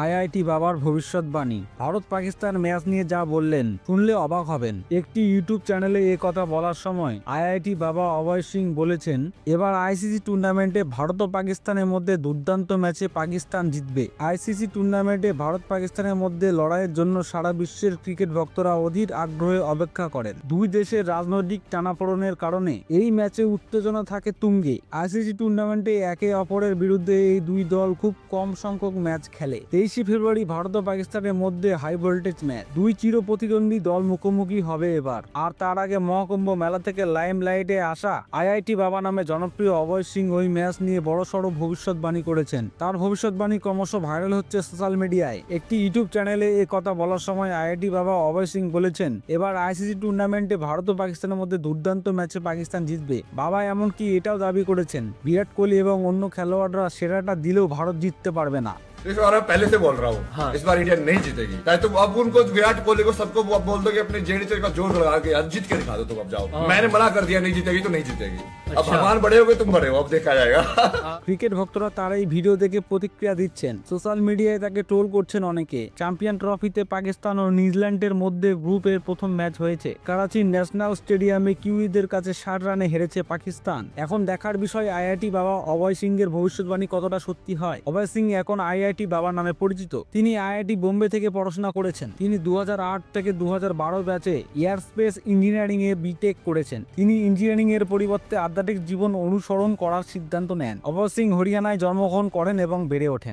IIT বাবার ভবিষ্যৎবাণী। Bharat Pakistan match নিয়ে যা বললেন শুনলে অবাক হবেন। একটি ইউটিউব চ্যানেলে এ কথা বলার সময় আইআইটি বাবা অভয় সিং বলেছেন, এবার আইসিসি টুর্নামেন্টে ভারত ও পাকিস্তানের মধ্যে দুর্দান্ত ম্যাচে পাকিস্তান জিতবে। আইসিসি টুর্নামেন্টে ভারত পাকিস্তানের মধ্যে লড়াইয়ের জন্য সারা বিশ্বের ক্রিকেট ভক্তরা অধীর আগ্রহে অপেক্ষা করেন। দুই দেশের রাজনৈতিক টানাপোড়েনের কারণে এই ম্যাচে উত্তেজনা থাকে তুঙ্গে। আইসিসি টুর্নামেন্টে একে অপরের বিরুদ্ধে এই দুই দল খুব কম সংখ্যক ম্যাচ খেলে। 23 ফেব্রুয়ারি ভারত ও পাকিস্তানের মধ্যে হাই ভোল্টেজ ম্যাচ। দুই চির প্রতিদ্বন্দ্বী দল মুখোমুখি হবে এবার। আর তার আগে মহাকুম্ভ মেলা থেকে লাইমলাইটে আসা আইআইটি বাবা নামে জনপ্রিয় অভয় সিং ওই ম্যাচ নিয়ে বড়সড় ভবিষ্যৎবাণী করেছেন। তার ভবিষ্যৎবাণী ক্রমশ ভাইরাল হচ্ছে সোশ্যাল মিডিয়ায়। একটি ইউটিউব চ্যানেলে এ কথা বলার সময় আইআইটি বাবা অভয় সিং বলেছেন, এবার আইসিসি টুর্নামেন্টে ভারত ও পাকিস্তানের মধ্যে দুর্দান্ত ম্যাচে পাকিস্তান জিতবে। বাবা এমনকি এটাও দাবি করেছেন, বিরাট কোহলি এবং অন্য খেলোয়াড়রা সেরাটা দিলেও ভারত জিততে পারবে না। इस बार मैं पहले से बोल रहा हूँ, हाँ। इस बार इंडिया नहीं जीतेगी। चाहे तुम अब उनको विराट कोहली को सबको बोल दो कि अपने जेडी का जोर लगा के आज जीत के दिखा दो, तुम अब जाओ। मैंने मना कर दिया नहीं जीतेगी तो नहीं जीतेगी। अब भगवान बड़े हो गए, तुम बड़े हो, अब देखा जाएगा। ক্রিকেট ভক্তরা তার এই ভিডিও দেখে প্রতিক্রিয়া দিচ্ছেন। সোশ্যাল মিডিয়ায় তাকে ট্রোল করছেন অনেকে। চ্যাম্পিয়ন ট্রফিতে পাকিস্তান ও নিউজিল্যান্ডের মধ্যে গ্রুপের প্রথম ম্যাচ হয়েছে। করাচির ন্যাশনাল স্টেডিয়ামে কিউইদের কাছে 60 রানে হেরেছে পাকিস্তান। এখন দেখার বিষয় আইআইটি বাবা অভয় সিং এর ভবিষ্যৎবাণী কতটা সত্যি হয়। অভয় সিং এখন আইআইটি বাবা নামে পরিচিত। তিনি আইআইটি বোম্বে থেকে পড়াশোনা করেছেন। তিনি 2008 থেকে 2012 ব্যাচে এয়ারস্পেস ইঞ্জিনিয়ারিং এ বিটেক করেছেন। তিনি ইঞ্জিনিয়ারিং এর পরিবর্তে আধ্যাত্মিক জীবন অনুসরণ করার সিদ্ধান্ত নেন। অভয় সিং হরিয়ানায় জন্মগ্রহণ করেন এবং বেড়ে ওঠেন।